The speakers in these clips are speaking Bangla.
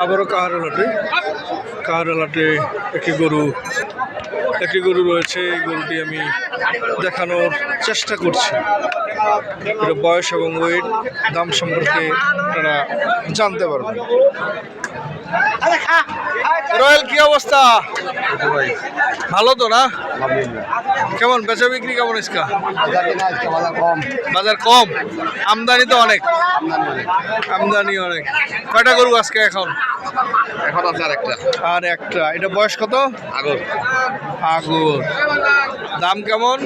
আবারও কাহারোলাটে একটি গরু রয়েছে। এই গরুটি আমি দেখানোর চেষ্টা করছি। এটা বয়স এবং ওয়েট দাম সম্পর্কে আপনারা জানতে পারবেন। রয়েল কি অবস্থা? ভালো তো না? কেমন বেচা বিক্রি কেমন? ইসকা বাজার কম, আমদানি তো অনেক। আমদানি অনেক। কয়টা গরু আজকে এখন আছে? আর একটা। এটা বয়স কত? আগর। দাম কেমন?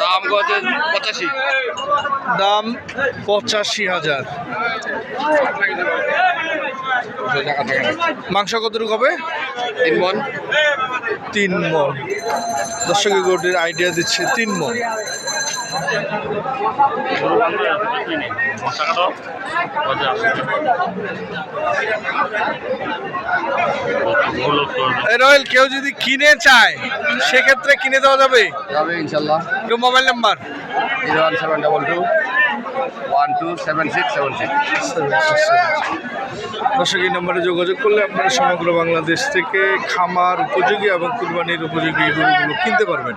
দাম 85। দাম 85,000। মাংস কতটুকু হবে? 3 মণ। দর্শকের গরুটির আইডিয়া দিচ্ছে 3 মণ। রয়েল কেউ যদি কিনে চায় সেক্ষেত্রে কিনে দেওয়া যাবে ইনশাল্লাহ। মোবাইল নাম্বার 01722 দর্শক এই নম্বরে যোগাযোগ করলে আপনারা সমগ্র বাংলাদেশ থেকে খামার উপযোগী এবং কুরবানির উপযোগী গরুগুলো কিনতে পারবেন।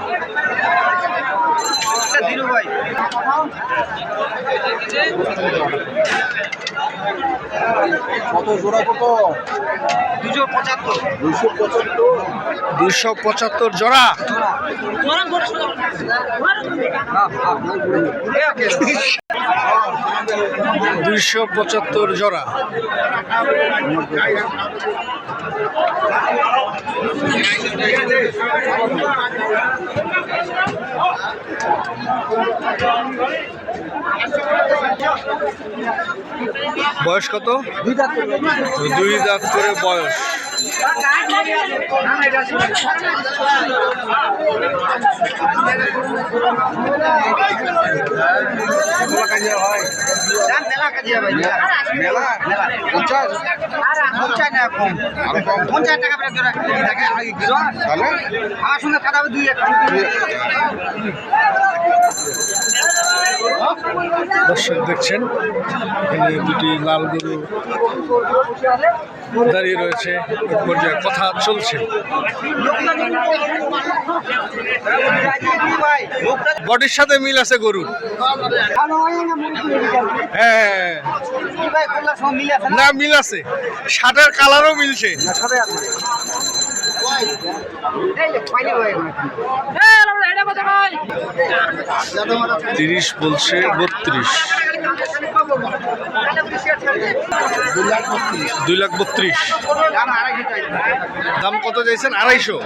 কত জোড়া? কত? 275 জোড়া। 275 জোড়া। বয়স কত? 2 দাঁত করে বয়স। দর্শক দেখছেন এখানে দুটি লাল গরু দাঁড়িয়ে রয়েছে। এক পর্যায়ে কথা চলছে। বডির সাথে মিল আছে গরুর। হ্যাঁ না মিল আছে, শার্টের কালারও মিলছে। 30 বলছে, 32। 2,32,000। দাম কত চাইছেন? 250।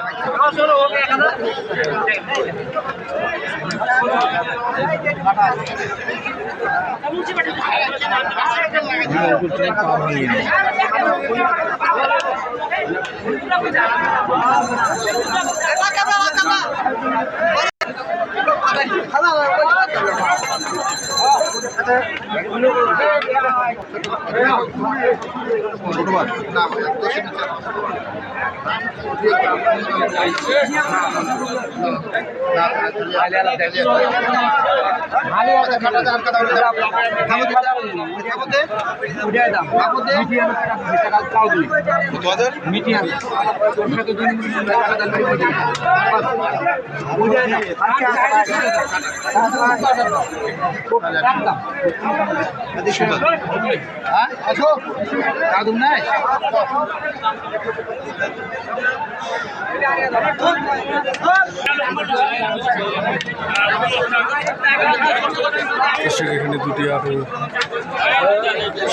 এখানে দুটি আরো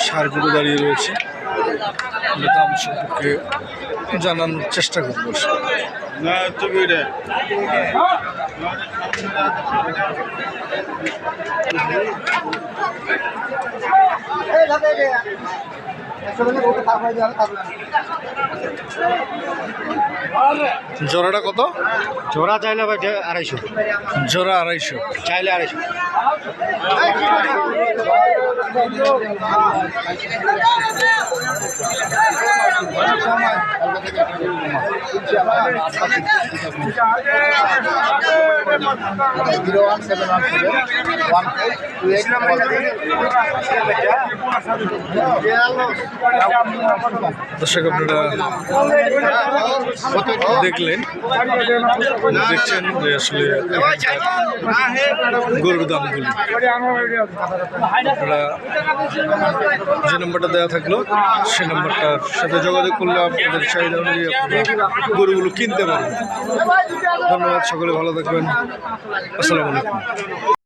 ষাঁড় গরু দাঁড়িয়ে রয়েছে। দাম সম্পর্কে জানানোর চেষ্টা করবো। জোড়াটা কত? জোড়া চাইলে ভাই 250। জোড়া 250 চাইলে 250। দর্শক আপনারা দেখলেন, দেখছেন যে আসলে গরুর দামগুলি আপনারা যে নাম্বারটা দেওয়া থাকলো সেই নাম্বারটার সাথে যোগাযোগ করলে আপনাদের চাহিদা অনুযায়ী আপনারা গরুগুলো কিনতে পারবেন। ধন্যবাদ, সকলে ভালো থাকবেন। আসসালামু আলাইকুম।